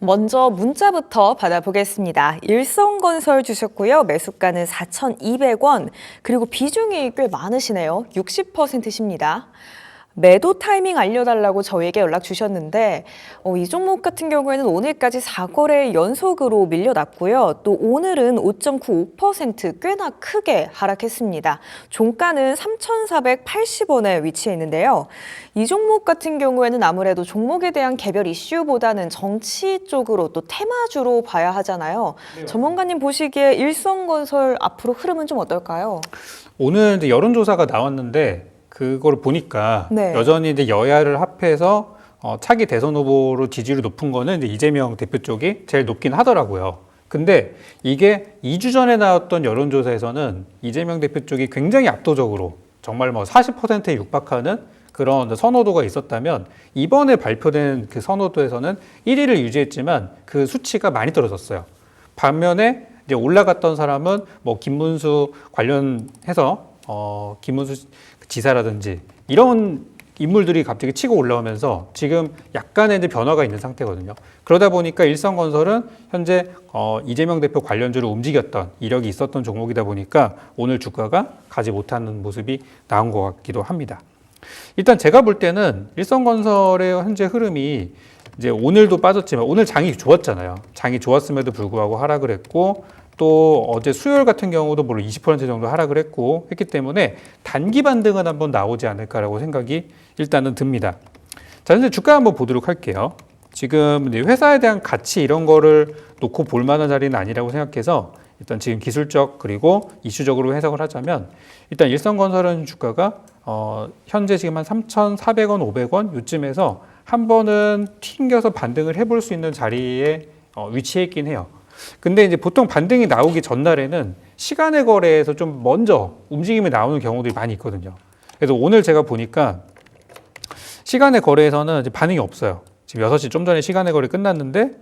먼저 문자부터 받아보겠습니다. 일성건설 주셨고요. 매수가는 4,200원, 그리고 비중이 꽤 많으시네요. 60%십니다. 매도 타이밍 알려달라고 저희에게 연락 주셨는데 이 종목 같은 경우에는 오늘까지 4거래 연속으로 밀려났고요. 또 오늘은 5.95% 꽤나 크게 하락했습니다. 종가는 3,480원에 위치해 있는데요. 이 종목 같은 경우에는 아무래도 종목에 대한 개별 이슈보다는 정치 쪽으로 또 테마주로 봐야 하잖아요. 네, 전문가님 보시기에 일성건설 앞으로 흐름은 좀 어떨까요? 오늘 이제 여론조사가 나왔는데 그걸 보니까 네. 여전히 이제 여야를 합해서 차기 대선 후보로 지지율이 높은 거는 이제 이재명 대표 쪽이 제일 높긴 하더라고요. 근데 이게 2주 전에 나왔던 여론조사에서는 이재명 대표 쪽이 굉장히 압도적으로 정말 뭐 40%에 육박하는 그런 선호도가 있었다면 이번에 발표된 그 선호도에서는 1위를 유지했지만 그 수치가 많이 떨어졌어요. 반면에 이제 올라갔던 사람은 뭐 김문수 관련해서 김문수 지사라든지 이런 인물들이 갑자기 치고 올라오면서 지금 약간의 이제 변화가 있는 상태거든요. 그러다 보니까 일성건설은 현재 이재명 대표 관련주로 움직였던 이력이 있었던 종목이다 보니까 오늘 주가가 가지 못하는 모습이 나온 것 같기도 합니다. 일단 제가 볼 때는 일성건설의 현재 흐름이 이제 오늘도 빠졌지만 오늘 장이 좋았잖아요. 장이 좋았음에도 불구하고 하락을 했고 또 어제 수요일 같은 경우도 물론 20% 정도 하락을 했기 때문에 단기 반등은 한번 나오지 않을까라고 생각이 일단은 듭니다. 자, 현재 주가 한번 보도록 할게요. 지금 회사에 대한 가치 이런 거를 놓고 볼 만한 자리는 아니라고 생각해서 일단 지금 기술적 그리고 이슈적으로 해석을 하자면 일단 일성건설은 주가가 현재 지금 한 3,400원, 500원 요쯤에서 한 번은 튕겨서 반등을 해볼 수 있는 자리에 위치해 있긴 해요. 근데 이제 보통 반등이 나오기 전날에는 시간의 거래에서 좀 먼저 움직임이 나오는 경우들이 많이 있거든요. 그래서 오늘 제가 보니까 시간의 거래에서는 이제 반응이 없어요. 지금 6시 좀 전에 시간의 거래 끝났는데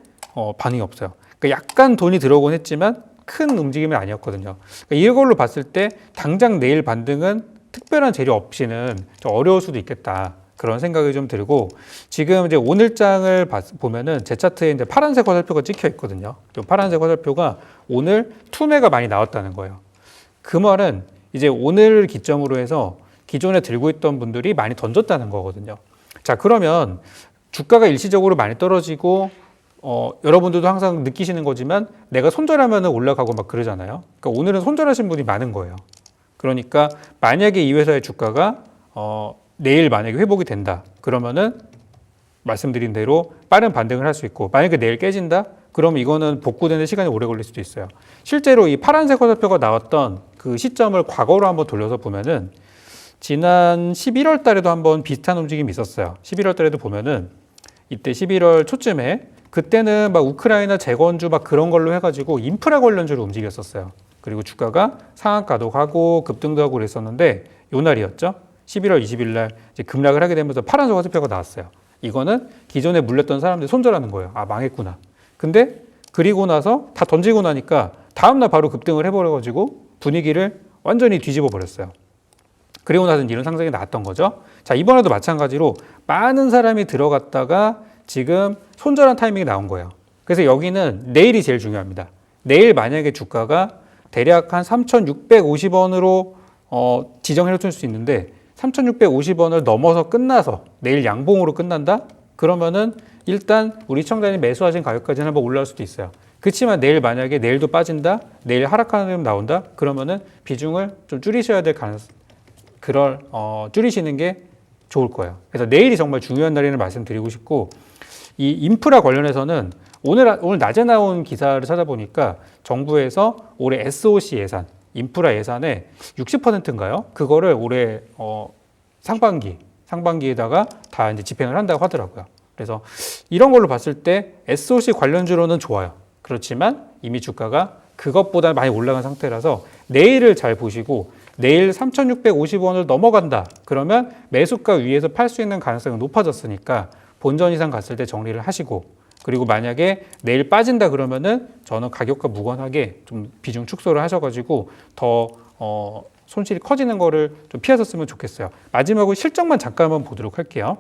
반응이 없어요. 그러니까 약간 돈이 들어오곤 했지만 큰 움직임은 아니었거든요. 그러니까 이걸로 봤을 때 당장 내일 반등은 특별한 재료 없이는 좀 어려울 수도 있겠다. 그런 생각이 좀 들고 지금 이제 오늘장을 보면은 제 차트에 이제 파란색 화살표가 찍혀 있거든요. 이 파란색 화살표가 오늘 투매가 많이 나왔다는 거예요. 그 말은 이제 오늘 기점으로 해서 기존에 들고 있던 분들이 많이 던졌다는 거거든요. 자, 그러면 주가가 일시적으로 많이 떨어지고 여러분들도 항상 느끼시는 거지만 내가 손절하면 올라가고 막 그러잖아요. 그러니까 오늘은 손절하신 분이 많은 거예요. 그러니까 만약에 이 회사의 주가가 내일 만약에 회복이 된다. 그러면은 말씀드린 대로 빠른 반등을 할 수 있고 만약에 내일 깨진다. 그럼 이거는 복구되는 시간이 오래 걸릴 수도 있어요. 실제로 이 파란색 화살표가 나왔던 그 시점을 과거로 한번 돌려서 보면은 지난 11월 달에도 한번 비슷한 움직임이 있었어요. 11월 달에도 보면은 이때 11월 초쯤에 그때는 막 우크라이나 재건주 막 그런 걸로 해가지고 인프라 관련주로 움직였었어요. 그리고 주가가 상한가도 가고 급등도 하고 그랬었는데 요 날이었죠. 11월 20일 날 이제 급락을 하게 되면서 파란색 화살표가 나왔어요. 이거는 기존에 물렸던 사람들이 손절하는 거예요. 아, 망했구나. 근데 그리고 나서 다 던지고 나니까 다음날 바로 급등을 해버려가지고 분위기를 완전히 뒤집어 버렸어요. 그리고 나서 이런 상승이 나왔던 거죠. 자, 이번에도 마찬가지로 많은 사람이 들어갔다가 지금 손절한 타이밍이 나온 거예요. 그래서 여기는 내일이 제일 중요합니다. 내일 만약에 주가가 대략 한 3,650원으로 지정해 놓을 수 있는데 3,650원을 넘어서 끝나서 내일 양봉으로 끝난다? 그러면은 일단 우리 시청자님 매수하신 가격까지는 한번 올라올 수도 있어요. 그렇지만 내일 만약에 내일도 빠진다? 내일 하락하는 흐름 나온다? 그러면은 비중을 좀 줄이셔야 될 줄이시는 게 좋을 거예요. 그래서 내일이 정말 중요한 날임을 말씀드리고 싶고 이 인프라 관련해서는 오늘 낮에 나온 기사를 찾아보니까 정부에서 올해 SOC 예산 인프라 예산의 60%인가요? 그거를 올해 상반기에다가 다 이제 집행을 한다고 하더라고요. 그래서 이런 걸로 봤을 때 SOC 관련주로는 좋아요. 그렇지만 이미 주가가 그것보다 많이 올라간 상태라서 내일을 잘 보시고 내일 3,650원을 넘어간다. 그러면 매수가 위에서 팔 수 있는 가능성이 높아졌으니까 본전 이상 갔을 때 정리를 하시고 그리고 만약에 내일 빠진다 그러면은 저는 가격과 무관하게 좀 비중 축소를 하셔가지고 더 손실이 커지는 거를 좀 피하셨으면 좋겠어요. 마지막으로 실적만 잠깐만 보도록 할게요.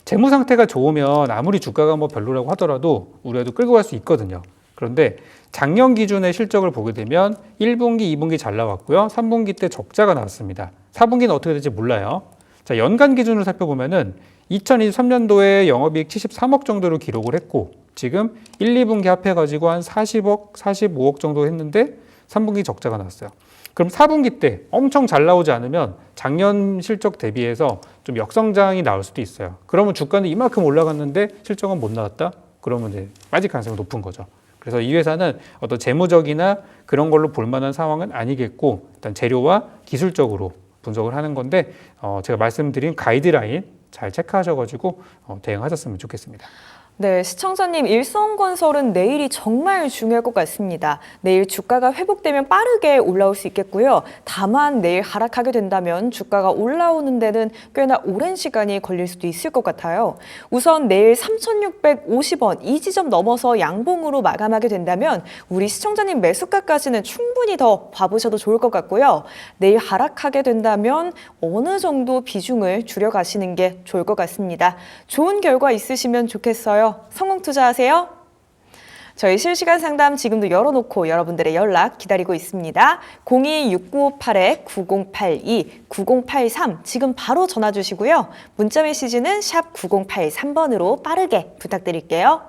재무 상태가 좋으면 아무리 주가가 뭐 별로라고 하더라도 우리가 끌고 갈 수 있거든요. 그런데 작년 기준의 실적을 보게 되면 1분기, 2분기 잘 나왔고요. 3분기 때 적자가 나왔습니다. 4분기는 어떻게 될지 몰라요. 자, 연간 기준으로 살펴보면은 2023년도에 영업이익 73억 정도를 기록을 했고 지금 1, 2분기 합해가지고 한 40억, 45억 정도 했는데 3분기 적자가 났어요. 그럼 4분기 때 엄청 잘 나오지 않으면 작년 실적 대비해서 좀 역성장이 나올 수도 있어요. 그러면 주가는 이만큼 올라갔는데 실적은 못 나왔다? 그러면 이제 빠질 가능성이 높은 거죠. 그래서 이 회사는 어떤 재무적이나 그런 걸로 볼 만한 상황은 아니겠고 일단 재료와 기술적으로 분석을 하는 건데 제가 말씀드린 가이드라인 잘 체크하셔가지고 대응하셨으면 좋겠습니다. 네, 시청자님, 일성건설은 내일이 정말 중요할 것 같습니다. 내일 주가가 회복되면 빠르게 올라올 수 있겠고요. 다만 내일 하락하게 된다면 주가가 올라오는 데는 꽤나 오랜 시간이 걸릴 수도 있을 것 같아요. 우선 내일 3,650원 이 지점 넘어서 양봉으로 마감하게 된다면 우리 시청자님 매수가까지는 충분히 더 봐보셔도 좋을 것 같고요. 내일 하락하게 된다면 어느 정도 비중을 줄여가시는 게 좋을 것 같습니다. 좋은 결과 있으시면 좋겠어요. 성공 투자하세요. 저희 실시간 상담 지금도 열어놓고 여러분들의 연락 기다리고 있습니다. 026958-9082, 9083 지금 바로 전화 주시고요. 문자 메시지는 샵 9083번으로 빠르게 부탁드릴게요.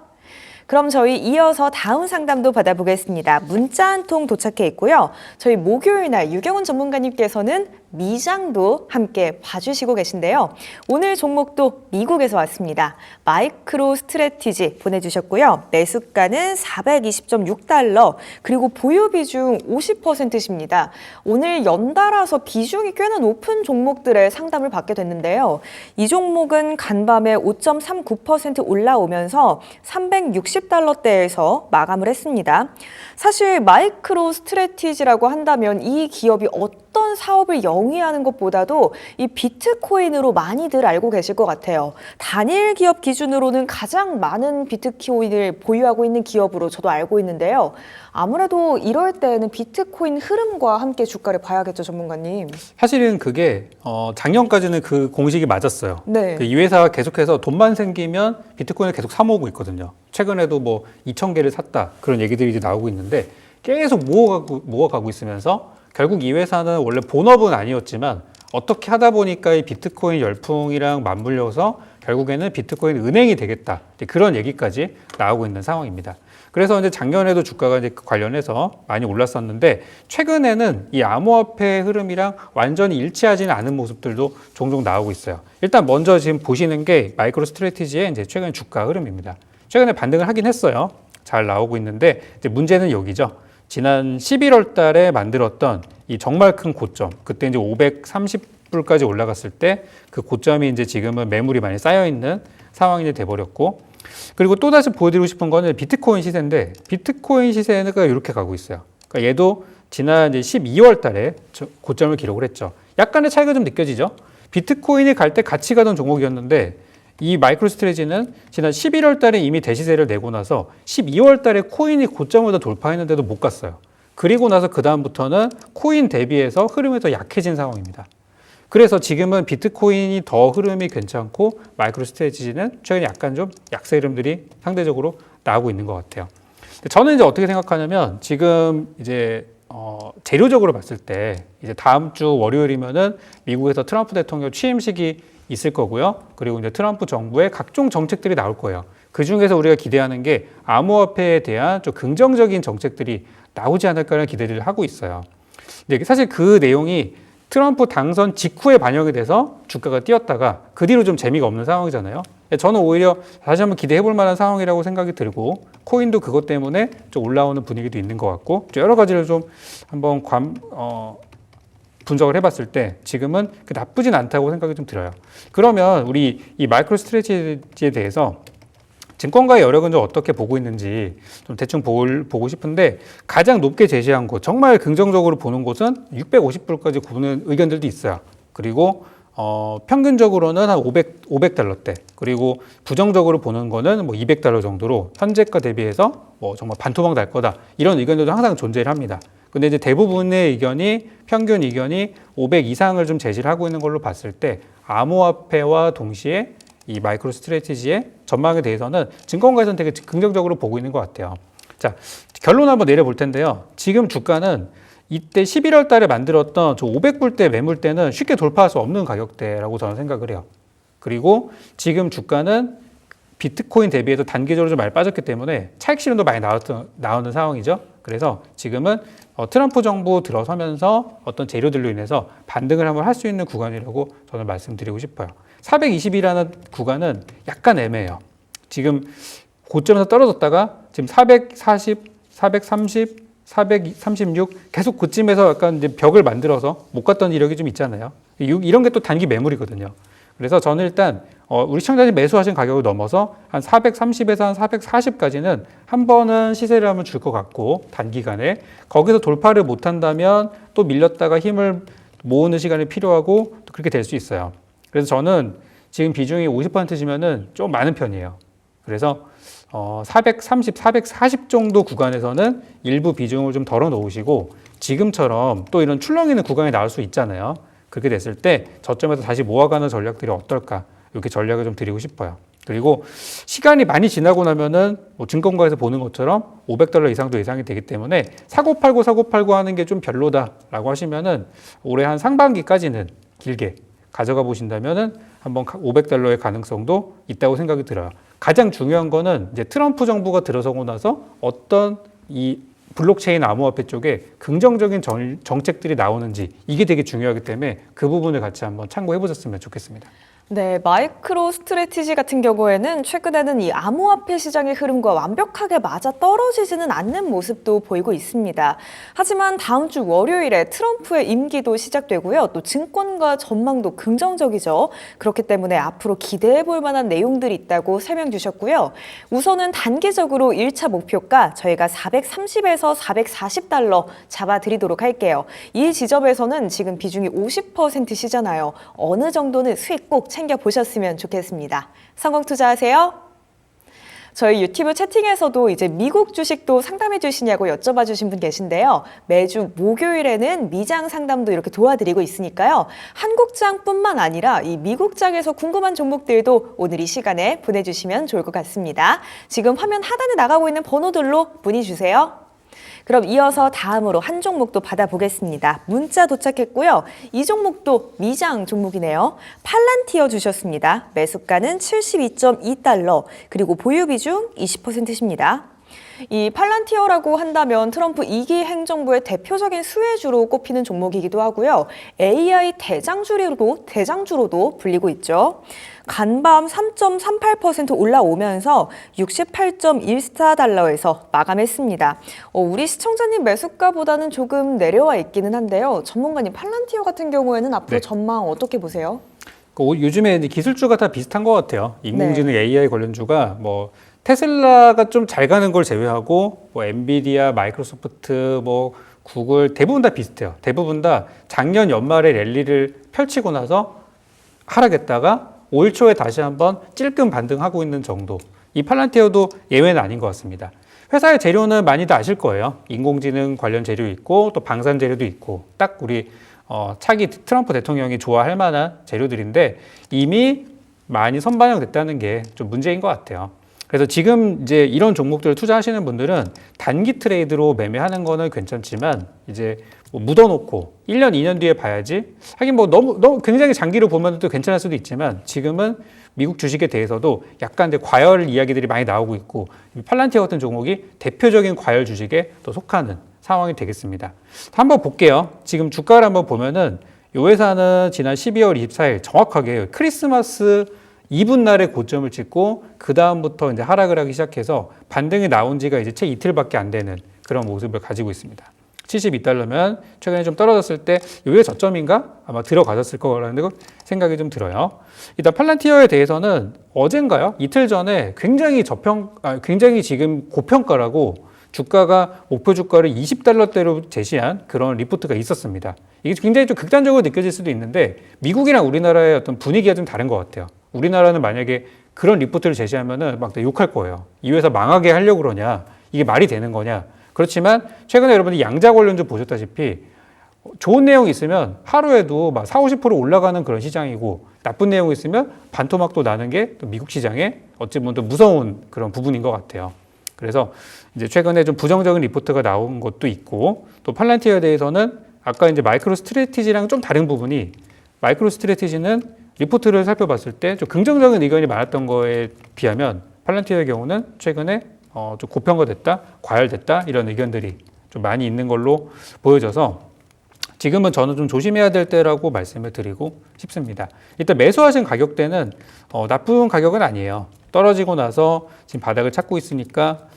그럼 저희 이어서 다음 상담도 받아보겠습니다. 문자 한 통 도착해 있고요. 저희 목요일 날 유경훈 전문가님께서는 미장도 함께 봐주시고 계신데요. 오늘 종목도 미국에서 왔습니다. 마이크로 스트래티지 보내주셨고요. 매수가는 420.6달러 그리고 보유 비중 50%십니다. 오늘 연달아서 비중이 꽤나 높은 종목들의 상담을 받게 됐는데요. 이 종목은 간밤에 5.39% 올라오면서 360달러대에서 마감을 했습니다. 사실 마이크로 스트래티지라고 한다면 이 기업이 어떤 사업을 영위하는 것보다도 이 비트코인으로 많이들 알고 계실 것 같아요. 단일 기업 기준으로는 가장 많은 비트코인을 보유하고 있는 기업으로 저도 알고 있는데요. 아무래도 이럴 때는 비트코인 흐름과 함께 주가를 봐야겠죠, 전문가님. 사실은 그게 작년까지는 그 공식이 맞았어요. 네. 이 회사가 계속해서 돈만 생기면 비트코인을 계속 사 모으고 있거든요. 최근에도 뭐 2,000개를 샀다 그런 얘기들이 이제 나오고 있는데 계속 모아가고 있으면서 결국 이 회사는 원래 본업은 아니었지만 어떻게 하다 보니까 이 비트코인 열풍이랑 맞물려서 결국에는 비트코인 은행이 되겠다 그런 얘기까지 나오고 있는 상황입니다. 그래서 이제 작년에도 주가가 이제 관련해서 많이 올랐었는데 최근에는 이 암호화폐 흐름이랑 완전히 일치하지는 않은 모습들도 종종 나오고 있어요. 일단 먼저 지금 보시는 게 마이크로 스트래티지의 이제 최근 주가 흐름입니다. 최근에 반등을 하긴 했어요. 잘 나오고 있는데 이제 문제는 여기죠. 지난 11월 달에 만들었던 이 정말 큰 고점, 그때 이제 530불까지 올라갔을 때 그 고점이 이제 지금은 매물이 많이 쌓여 있는 상황이 돼버렸고, 그리고 또 다시 보여드리고 싶은 거는 비트코인 시세인데 비트코인 시세는 이렇게 가고 있어요. 그러니까 얘도 지난 이제 12월 달에 고점을 기록을 했죠. 약간의 차이가 좀 느껴지죠. 비트코인이 갈 때 같이 가던 종목이었는데 이 마이크로 스트래티지는 지난 11월 달에 이미 대시세를 내고 나서 12월 달에 코인이 고점을 더 돌파했는데도 못 갔어요. 그리고 나서 그 다음부터는 코인 대비해서 흐름이 더 약해진 상황입니다. 그래서 지금은 비트코인이 더 흐름이 괜찮고 마이크로 스트래티지는 최근에 약간 좀 약세 흐름들이 상대적으로 나오고 있는 것 같아요. 저는 이제 어떻게 생각하냐면 지금 이제 재료적으로 봤을 때 이제 다음 주 월요일이면은 미국에서 트럼프 대통령 취임식이 있을 거고요. 그리고 이제 트럼프 정부의 각종 정책들이 나올 거예요. 그 중에서 우리가 기대하는 게 암호화폐에 대한 좀 긍정적인 정책들이 나오지 않을까라는 기대를 하고 있어요. 근데 사실 그 내용이 트럼프 당선 직후에 반영이 돼서 주가가 뛰었다가 그 뒤로 좀 재미가 없는 상황이잖아요. 저는 오히려 다시 한번 기대해 볼 만한 상황이라고 생각이 들고 코인도 그것 때문에 좀 올라오는 분위기도 있는 것 같고 여러 가지를 좀 한번 분석을 해봤을 때 지금은 나쁘진 않다고 생각이 좀 들어요. 그러면 우리 이 마이크로 스트래티지에 대해서 증권가의 여력은 좀 어떻게 보고 있는지 좀 대충 보고 싶은데 가장 높게 제시한 곳, 정말 긍정적으로 보는 곳은 650불까지 보는 의견들도 있어요. 그리고 평균적으로는 한 500달러대, 그리고 부정적으로 보는 거는 뭐 200달러 정도로 현재가 대비해서 뭐 정말 반토막 날 거다 이런 의견들도 항상 존재를 합니다. 근데 이제 대부분의 의견이 평균 의견이 500 이상을 좀 제시를 하고 있는 걸로 봤을 때 암호화폐와 동시에 이 마이크로 스트래티지의 전망에 대해서는 증권가에서는 되게 긍정적으로 보고 있는 것 같아요. 자, 결론 한번 내려볼 텐데요. 지금 주가는 이때 11월 달에 만들었던 저 500불대 매물대는 쉽게 돌파할 수 없는 가격대라고 저는 생각을 해요. 그리고 지금 주가는 비트코인 대비해서 단기적으로 좀 많이 빠졌기 때문에 차익 실현도 많이 나오는 상황이죠. 그래서 지금은 트럼프 정부 들어서면서 어떤 재료들로 인해서 반등을 한번 할 수 있는 구간이라고 저는 말씀드리고 싶어요. 420이라는 구간은 약간 애매해요. 지금 고점에서 떨어졌다가 지금 440, 430, 436 계속 그쯤에서 약간 이제 벽을 만들어서 못 갔던 이력이 좀 있잖아요. 이런 게 또 단기 매물이거든요. 그래서 저는 일단 우리 시청자님 매수하신 가격을 넘어서 한 430에서 한 440까지는 한 번은 시세를 한번 줄 것 같고 단기간에 거기서 돌파를 못한다면 또 밀렸다가 힘을 모으는 시간이 필요하고 또 그렇게 될 수 있어요. 그래서 저는 지금 비중이 50%시면은 좀 많은 편이에요. 그래서 430, 440 정도 구간에서는 일부 비중을 좀 덜어 놓으시고 지금처럼 또 이런 출렁이는 구간이 나올 수 있잖아요. 그렇게 됐을 때 저점에서 다시 모아가는 전략들이 어떨까 이렇게 전략을 좀 드리고 싶어요. 그리고 시간이 많이 지나고 나면은 뭐 증권가에서 보는 것처럼 $500 이상도 예상이 되기 때문에 사고 팔고 하는 게 좀 별로다라고 하시면은 올해 한 상반기까지는 길게 가져가 보신다면은 한번 $500의 가능성도 있다고 생각이 들어요. 가장 중요한 거는 이제 트럼프 정부가 들어서고 나서 어떤 이 블록체인 암호화폐 쪽에 긍정적인 정책들이 나오는지 이게 되게 중요하기 때문에 그 부분을 같이 한번 참고해 보셨으면 좋겠습니다. 네, 마이크로 스트래티지 같은 경우에는 최근에는 이 암호화폐 시장의 흐름과 완벽하게 맞아 떨어지지는 않는 모습도 보이고 있습니다. 하지만 다음 주 월요일에 트럼프의 임기도 시작되고요. 또 증권가 전망도 긍정적이죠. 그렇기 때문에 앞으로 기대해 볼 만한 내용들이 있다고 설명 주셨고요. 우선은 단기적으로 1차 목표가 저희가 430에서 440달러 잡아드리도록 할게요. 이 지점에서는 지금 비중이 50%시잖아요. 어느 정도는 수익 꼭 챙겨보셨으면 좋겠습니다. 성공 투자하세요. 저희 유튜브 채팅에서도 이제 미국 주식도 상담해 주시냐고 여쭤봐 주신 분 계신데요. 매주 목요일에는 미장 상담도 이렇게 도와드리고 있으니까요. 한국장뿐만 아니라 이 미국장에서 궁금한 종목들도 오늘 이 시간에 보내주시면 좋을 것 같습니다. 지금 화면 하단에 나가고 있는 번호들로 문의 주세요. 그럼 이어서 다음으로 한 종목도 받아보겠습니다. 문자 도착했고요. 이 종목도 미장 종목이네요. 팔란티어 주셨습니다. 매수가는 72.2달러, 그리고 보유 비중 20%십니다. 이 팔란티어라고 한다면 트럼프 2기 행정부의 대표적인 수혜주로 꼽히는 종목이기도 하고요. AI 대장주로도 불리고 있죠. 간밤 3.38% 올라오면서 68.14달러에서 마감했습니다. 우리 시청자님 매수가보다는 조금 내려와 있기는 한데요. 전문가님, 팔란티어 같은 경우에는 앞으로 네. 전망 어떻게 보세요? 요즘에 기술주가 다 비슷한 것 같아요. 인공지능 AI 관련주가 뭐 테슬라가 좀 잘 가는 걸 제외하고 뭐 엔비디아, 마이크로소프트, 뭐 구글 대부분 다 비슷해요. 대부분 다 작년 연말에 랠리를 펼치고 나서 하락했다가 올 초에 다시 한번 찔끔 반등하고 있는 정도. 이 팔란티어도 예외는 아닌 것 같습니다. 회사의 재료는 많이들 아실 거예요. 인공지능 관련 재료 있고 또 방산 재료도 있고 딱 우리 차기 트럼프 대통령이 좋아할 만한 재료들인데 이미 많이 선반영됐다는 게 좀 문제인 것 같아요. 그래서 지금 이제 이런 종목들을 투자하시는 분들은 단기 트레이드로 매매하는 거는 괜찮지만 이제 뭐 묻어놓고 1년, 2년 뒤에 봐야지. 하긴 뭐 너무 굉장히 장기로 보면 또 괜찮을 수도 있지만 지금은 미국 주식에 대해서도 약간 이제 과열 이야기들이 많이 나오고 있고 팔란티어 같은 종목이 대표적인 과열 주식에 또 속하는 상황이 되겠습니다. 한번 볼게요. 지금 주가를 한번 보면은 이 회사는 지난 12월 24일 정확하게 크리스마스 이분 날에 고점을 찍고 그 다음부터 이제 하락을 하기 시작해서 반등이 나온 지가 이제 채 이틀밖에 안 되는 그런 모습을 가지고 있습니다. 72달러면 최근에 좀 떨어졌을 때 이게 저점인가? 아마 들어가졌을 거라는 생각이 좀 들어요. 일단 팔란티어에 대해서는 어젠가요? 이틀 전에 굉장히 지금 고평가라고 주가가 목표 주가를 20달러대로 제시한 그런 리포트가 있었습니다. 이게 굉장히 좀 극단적으로 느껴질 수도 있는데 미국이랑 우리나라의 어떤 분위기가 좀 다른 것 같아요. 우리나라는 만약에 그런 리포트를 제시하면은 막 욕할 거예요. 이 회사 망하게 하려고 그러냐? 이게 말이 되는 거냐? 그렇지만 최근에 여러분이 양자 관련주 보셨다시피 좋은 내용이 있으면 하루에도 막 40, 50% 올라가는 그런 시장이고 나쁜 내용이 있으면 반토막도 나는 게 또 미국 시장에 어찌 보면 또 무서운 그런 부분인 것 같아요. 그래서 이제 최근에 좀 부정적인 리포트가 나온 것도 있고, 또 팔란티어에 대해서는 아까 이제 마이크로 스트래티지랑 좀 다른 부분이, 마이크로 스트래티지는 리포트를 살펴봤을 때 좀 긍정적인 의견이 많았던 거에 비하면 팔란티어의 경우는 최근에 좀 고평가됐다, 과열됐다 이런 의견들이 좀 많이 있는 걸로 보여져서 지금은 저는 좀 조심해야 될 때라고 말씀을 드리고 싶습니다. 일단 매수하신 가격대는 나쁜 가격은 아니에요. 떨어지고 나서 지금 바닥을 찾고 있으니까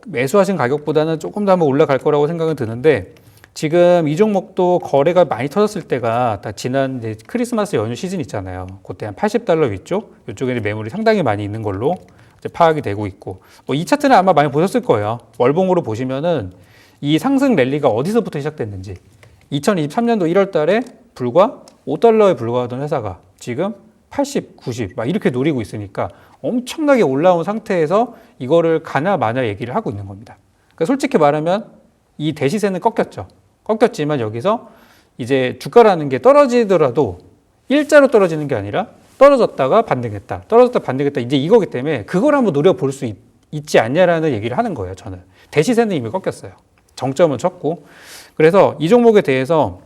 매수하신 가격보다는 조금 더 한번 올라갈 거라고 생각은 드는데, 지금 이 종목도 거래가 많이 터졌을 때가 다 지난 이제 크리스마스 연휴 시즌 있잖아요. 그때 한 $80 위쪽, 이쪽에 매물이 상당히 많이 있는 걸로 이제 파악이 되고 있고, 이 차트는 아마 많이 보셨을 거예요. 월봉으로 보시면은 이 상승 랠리가 어디서부터 시작됐는지, 2023년도 1월 달에 불과 $5에 불과하던 회사가 지금 80, 90 막 이렇게 노리고 있으니까 엄청나게 올라온 상태에서 이거를 가나 마나 얘기를 하고 있는 겁니다. 그러니까 솔직히 말하면 이 대시세는 꺾였지만 여기서 이제 주가라는 게 떨어지더라도 일자로 떨어지는 게 아니라 떨어졌다가 반등했다, 떨어졌다 반등했다, 이제 이거기 때문에 그걸 한번 노려볼 수 있지 않냐라는 얘기를 하는 거예요. 저는 대시세는 이미 꺾였어요. 정점은 쳤고. 그래서 이 종목에 대해서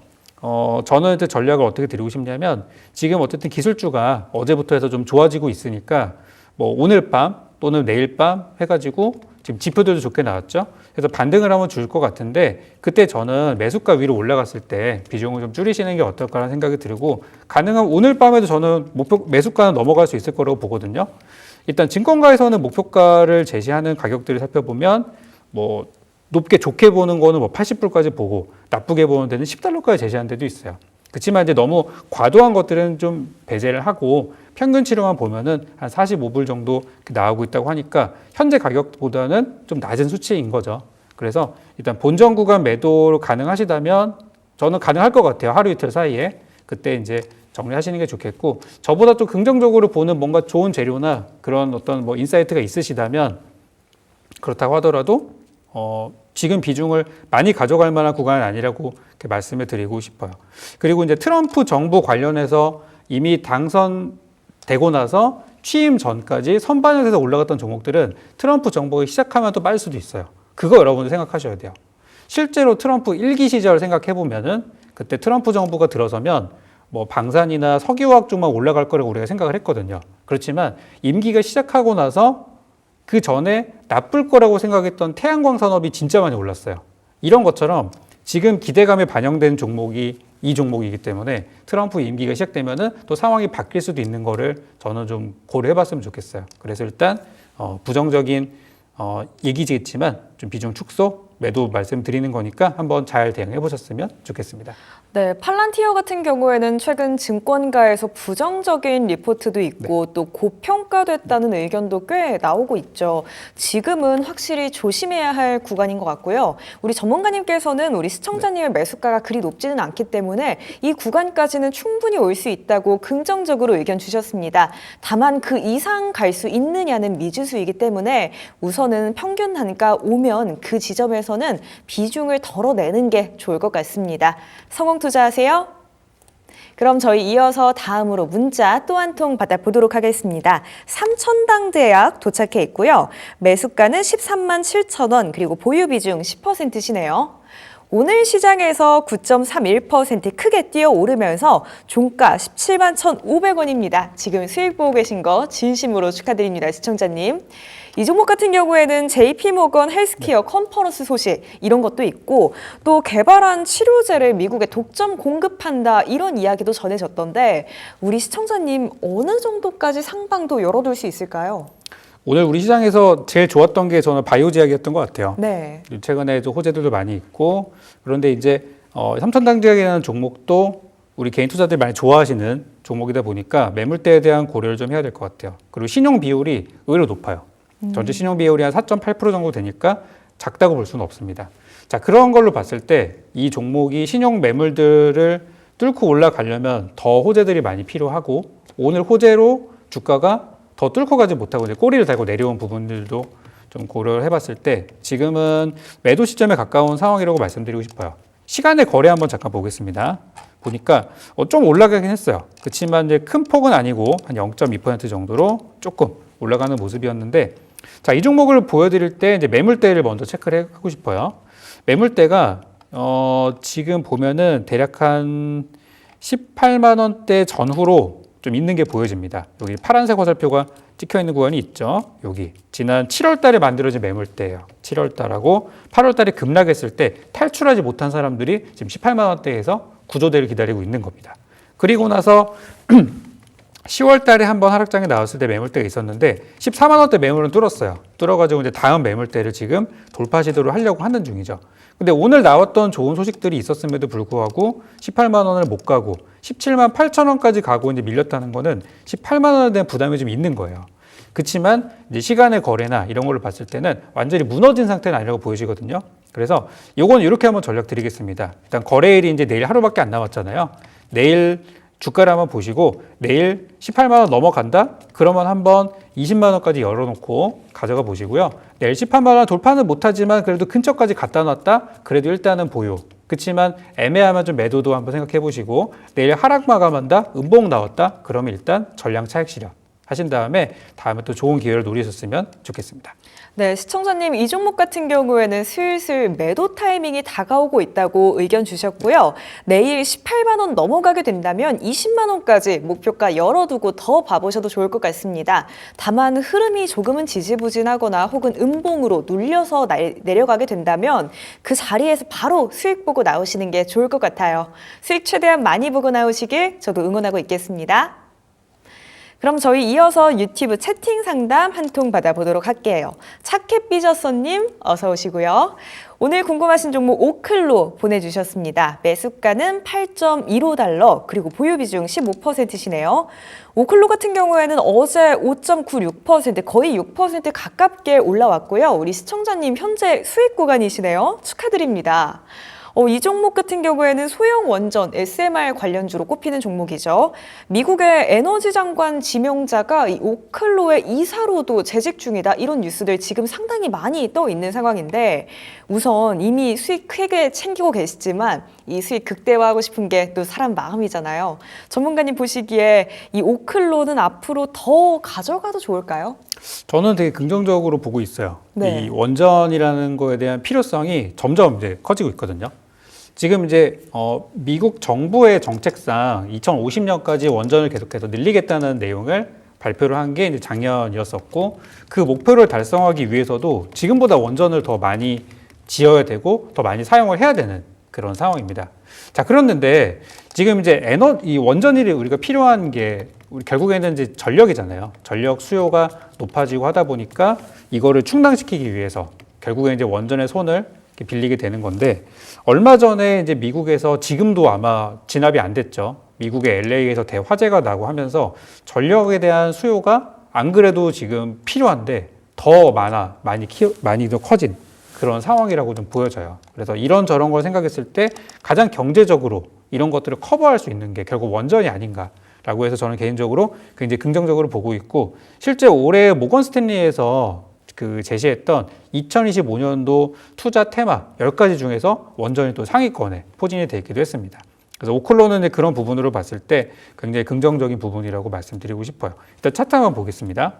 저는 전략을 어떻게 드리고 싶냐면, 지금 어쨌든 기술주가 어제부터 해서 좀 좋아지고 있으니까 뭐 오늘 밤 또는 내일 밤 해가지고 지금 지표들도 좋게 나왔죠. 그래서 반등을 한번 줄 것 같은데, 그때 저는 매수가 위로 올라갔을 때 비중을 좀 줄이시는 게 어떨까라는 생각이 들고, 가능하면 오늘 밤에도 저는 매수가는 넘어갈 수 있을 거라고 보거든요. 일단 증권가에서는 목표가를 제시하는 가격들을 살펴보면 뭐 높게 좋게 보는 거는 뭐 80불까지 보고, 나쁘게 보는 데는 $10까지 제시하는 데도 있어요. 그렇지만 이제 너무 과도한 것들은 좀 배제를 하고 평균치로만 보면은 한 45불 정도 나오고 있다고 하니까 현재 가격보다는 좀 낮은 수치인 거죠. 그래서 일단 본전 구간 매도로 가능하시다면 저는 가능할 것 같아요. 하루 이틀 사이에. 그때 이제 정리하시는 게 좋겠고, 저보다 좀 긍정적으로 보는 뭔가 좋은 재료나 그런 어떤 뭐 인사이트가 있으시다면, 그렇다고 하더라도 지금 비중을 많이 가져갈 만한 구간은 아니라고 이렇게 말씀을 드리고 싶어요. 그리고 이제 트럼프 정부 관련해서 이미 당선되고 나서 취임 전까지 선반영해서 올라갔던 종목들은 트럼프 정부가 시작하면 또 빠질 수도 있어요. 그거 여러분들 생각하셔야 돼요. 실제로 트럼프 1기 시절 생각해보면은 그때 트럼프 정부가 들어서면 뭐 방산이나 석유화학 쪽만 올라갈 거라고 우리가 생각을 했거든요. 그렇지만 임기가 시작하고 나서 그 전에 나쁠 거라고 생각했던 태양광 산업이 진짜 많이 올랐어요. 이런 것처럼 지금 기대감에 반영된 종목이 이 종목이기 때문에 트럼프 임기가 시작되면은 또 상황이 바뀔 수도 있는 거를 저는 좀 고려해 봤으면 좋겠어요. 그래서 일단 부정적인 얘기지겠지만 좀 비중 축소, 매도 말씀드리는 거니까 한번 잘 대응해 보셨으면 좋겠습니다. 네, 팔란티어 같은 경우에는 최근 증권가에서 부정적인 리포트도 있고 또 고평가됐다는 의견도 꽤 나오고 있죠. 지금은 확실히 조심해야 할 구간인 것 같고요. 우리 전문가님께서는 우리 시청자님의 매수가가 그리 높지는 않기 때문에 이 구간까지는 충분히 올 수 있다고 긍정적으로 의견 주셨습니다. 다만 그 이상 갈 수 있느냐는 미지수이기 때문에 우선은 평균 단가 오면 그 지점에서는 비중을 덜어내는 게 좋을 것 같습니다. 성공 투자하세요. 그럼 저희 이어서 다음으로 문자 또 한 통 받아보도록 하겠습니다. 삼천당제약 도착해 있고요. 매수가는 13만 7천 원, 그리고 보유 비중 10%시네요. 오늘 시장에서 9.31% 크게 뛰어오르면서 종가 17만 1,500원입니다. 지금 수익 보고 계신 거 진심으로 축하드립니다, 시청자님. 이 종목 같은 경우에는 JP모건 헬스케어 컨퍼런스 소식 이런 것도 있고, 또 개발한 치료제를 미국에 독점 공급한다 이런 이야기도 전해졌던데, 우리 시청자님 어느 정도까지 상방도 열어둘 수 있을까요? 오늘 우리 시장에서 제일 좋았던 게 저는 바이오 제약이었던 것 같아요. 네. 최근에 호재들도 많이 있고, 그런데 이제 삼천당제약이라는 종목도 우리 개인 투자들이 많이 좋아하시는 종목이다 보니까 매물대에 대한 고려를 좀 해야 될 것 같아요. 그리고 신용 비율이 의외로 높아요. 전체 신용 비율이 한 4.8% 정도 되니까 작다고 볼 수는 없습니다. 자, 그런 걸로 봤을 때 이 종목이 신용 매물들을 뚫고 올라가려면 더 호재들이 많이 필요하고, 오늘 호재로 주가가 더 뚫고 가지 못하고 이제 꼬리를 달고 내려온 부분들도 좀 고려를 해봤을 때 지금은 매도 시점에 가까운 상황이라고 말씀드리고 싶어요. 시간의 거래 한번 잠깐 보겠습니다. 보니까 좀 올라가긴 했어요. 그렇지만 이제 큰 폭은 아니고 한 0.2% 정도로 조금 올라가는 모습이었는데, 자, 이 종목을 보여드릴 때 이제 매물대를 먼저 체크를 하고 싶어요. 매물대가 지금 보면은 대략 한 18만 원대 전후로 좀 있는 게 보여집니다. 여기 파란색 화살표가 찍혀 있는 구간이 있죠. 여기 지난 7월 달에 만들어진 매물대예요. 7월 달하고 8월 달에 급락했을 때 탈출하지 못한 사람들이 지금 18만 원대에서 구조대를 기다리고 있는 겁니다. 그리고 나서 10월 달에 한번 하락장에 나왔을 때 매물대가 있었는데 14만 원대 매물은 뚫었어요. 뚫어가지고 이제 다음 매물대를 지금 돌파 시도를 하려고 하는 중이죠. 근데 오늘 나왔던 좋은 소식들이 있었음에도 불구하고 18만 원을 못 가고 17만 8천 원까지 가고 이제 밀렸다는 거는 18만 원에 대한 부담이 좀 있는 거예요. 그렇지만 이제 시간의 거래나 이런 걸로 봤을 때는 완전히 무너진 상태는 아니라고 보여지거든요. 그래서 요건 이렇게 한번 전략 드리겠습니다. 일단 거래일이 이제 내일 하루밖에 안 남았잖아요. 내일 주가를 한번 보시고 내일 18만 원 넘어간다? 그러면 한번 20만 원까지 열어놓고 가져가 보시고요. 내일 18만 원 돌파는 못하지만 그래도 근처까지 갖다 놨다? 그래도 일단은 보유. 그렇지만 애매하면 좀 매도도 한번 생각해 보시고 내일 하락 마감한다? 음봉 나왔다? 그러면 일단 전량 차익 실현 하신 다음에 또 좋은 기회를 노리셨으면 좋겠습니다. 네, 시청자님, 이 종목 같은 경우에는 슬슬 매도 타이밍이 다가오고 있다고 의견 주셨고요. 내일 18만 원 넘어가게 된다면 20만 원까지 목표가 열어두고 더 봐보셔도 좋을 것 같습니다. 다만 흐름이 조금은 지지부진하거나 혹은 음봉으로 눌려서 내려가게 된다면 그 자리에서 바로 수익 보고 나오시는 게 좋을 것 같아요. 수익 최대한 많이 보고 나오시길 저도 응원하고 있겠습니다. 그럼 저희 이어서 유튜브 채팅 상담 한 통 받아보도록 할게요. 착해 삐졌어님 어서 오시고요. 오늘 궁금하신 종목 오클로 보내주셨습니다. 매수가는 8.15달러 그리고 보유 비중 15%시네요. 오클로 같은 경우에는 어제 5.96% 거의 6% 가깝게 올라왔고요. 우리 시청자님 현재 수익 구간이시네요. 축하드립니다. 이 종목 같은 경우에는 소형 원전 SMR 관련주로 꼽히는 종목이죠. 미국의 에너지 장관 지명자가 이 오클로의 이사로도 재직 중이다. 이런 뉴스들 지금 상당히 많이 떠 있는 상황인데 우선 이미 수익 크게 챙기고 계시지만 이 수익 극대화하고 싶은 게 또 사람 마음이잖아요. 전문가님 보시기에 이 오클로는 앞으로 더 가져가도 좋을까요? 저는 되게 긍정적으로 보고 있어요. 네. 이 원전이라는 거에 대한 필요성이 점점 이제 커지고 있거든요. 지금 이제 미국 정부의 정책상 2050년까지 원전을 계속해서 늘리겠다는 내용을 발표를 한 게 이제 작년이었었고 그 목표를 달성하기 위해서도 지금보다 원전을 더 많이 지어야 되고 더 많이 사용을 해야 되는 그런 상황입니다. 자, 그런데 지금 이제 이 원전이 우리가 필요한 게 우리 결국에는 이제 전력이잖아요. 전력 수요가 높아지고 하다 보니까 이거를 충당시키기 위해서 결국에 이제 원전의 손을 빌리게 되는 건데 얼마 전에 이제 미국에서 지금도 아마 진압이 안 됐죠. 미국의 LA에서 대화재가 나고 하면서 전력에 대한 수요가 안 그래도 지금 필요한데 더 많이 더 커진 그런 상황이라고 좀 보여져요. 그래서 이런저런 걸 생각했을 때 가장 경제적으로 이런 것들을 커버할 수 있는 게 결국 원전이 아닌가라고 해서 저는 개인적으로 굉장히 긍정적으로 보고 있고 실제 올해 모건 스탠리에서 그 제시했던 2025년도 투자 테마 10가지 중에서 원전이 또 상위권에 포진이 되어 있기도 했습니다. 그래서 오클로는 그런 부분으로 봤을 때 굉장히 긍정적인 부분이라고 말씀드리고 싶어요. 일단 차트 한번 보겠습니다.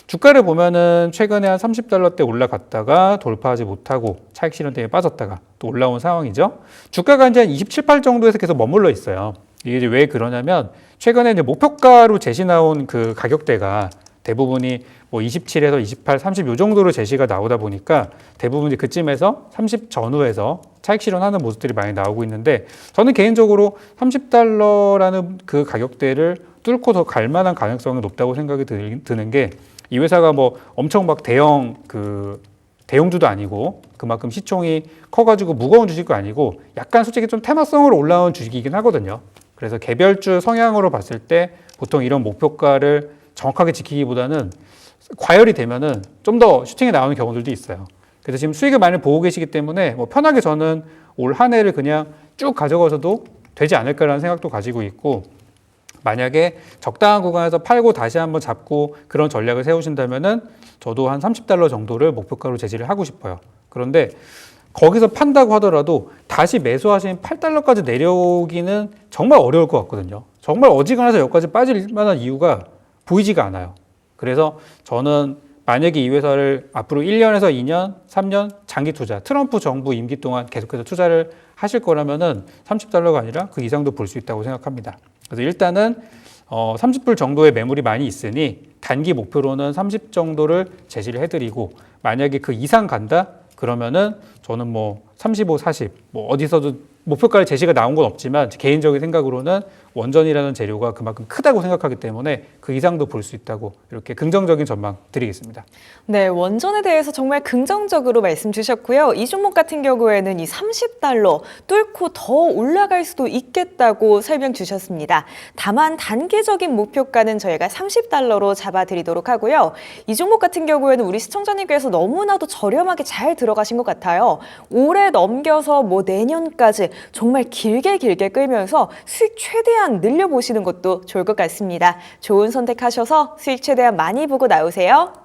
주가를 보면은 최근에 한 30달러대 올라갔다가 돌파하지 못하고 차익 실현 때문에 빠졌다가 또 올라온 상황이죠. 주가가 이제 한 27, 8 정도에서 계속 머물러 있어요. 이게 이제 왜 그러냐면 최근에 이제 목표가로 제시 나온 그 가격대가 대부분이 뭐 27에서 28, 30 요 정도로 제시가 나오다 보니까 대부분 이제 그쯤에서 30 전후에서 차익 실현하는 모습들이 많이 나오고 있는데 저는 개인적으로 30달러라는 그 가격대를 뚫고 더 갈 만한 가능성이 높다고 생각이 드는 게 이 회사가 뭐 엄청 막 대형주도 아니고 그만큼 시총이 커가지고 무거운 주식도 아니고 약간 솔직히 좀 테마성으로 올라온 주식이긴 하거든요. 그래서 개별주 성향으로 봤을 때 보통 이런 목표가를 정확하게 지키기보다는 과열이 되면은 좀 더 슈팅에 나오는 경우들도 있어요. 그래서 지금 수익을 많이 보고 계시기 때문에 뭐 편하게 저는 올 한 해를 그냥 쭉 가져가셔도 되지 않을까라는 생각도 가지고 있고 만약에 적당한 구간에서 팔고 다시 한번 잡고 그런 전략을 세우신다면은 저도 한 30달러 정도를 목표가로 제시를 하고 싶어요. 그런데 거기서 판다고 하더라도 다시 매수하신 8달러까지 내려오기는 정말 어려울 것 같거든요. 정말 어지간해서 여기까지 빠질 만한 이유가 보이지가 않아요. 그래서 저는 만약에 이 회사를 앞으로 1년에서 2년, 3년 장기 투자, 트럼프 정부 임기 동안 계속해서 투자를 하실 거라면은 30달러가 아니라 그 이상도 볼 수 있다고 생각합니다. 그래서 일단은 30불 정도의 매물이 많이 있으니 단기 목표로는 30 정도를 제시를 해드리고 만약에 그 이상 간다? 그러면은 저는 뭐 35, 40, 뭐 어디서도 목표가를 제시가 나온 건 없지만 개인적인 생각으로는 원전이라는 재료가 그만큼 크다고 생각하기 때문에 그 이상도 볼 수 있다고 이렇게 긍정적인 전망 드리겠습니다. 네, 원전에 대해서 정말 긍정적으로 말씀 주셨고요. 이 종목 같은 경우에는 이 30달러 뚫고 더 올라갈 수도 있겠다고 설명 주셨습니다. 다만 단기적인 목표가는 저희가 30달러로 잡아드리도록 하고요. 이 종목 같은 경우에는 우리 시청자님께서 너무나도 저렴하게 잘 들어가신 것 같아요. 올해 넘겨서 뭐 내년까지 정말 길게 끌면서 수익 최대한 늘려보시는 것도 좋을 것 같습니다. 좋은 선택하셔서 수익 최대한 많이 보고 나오세요.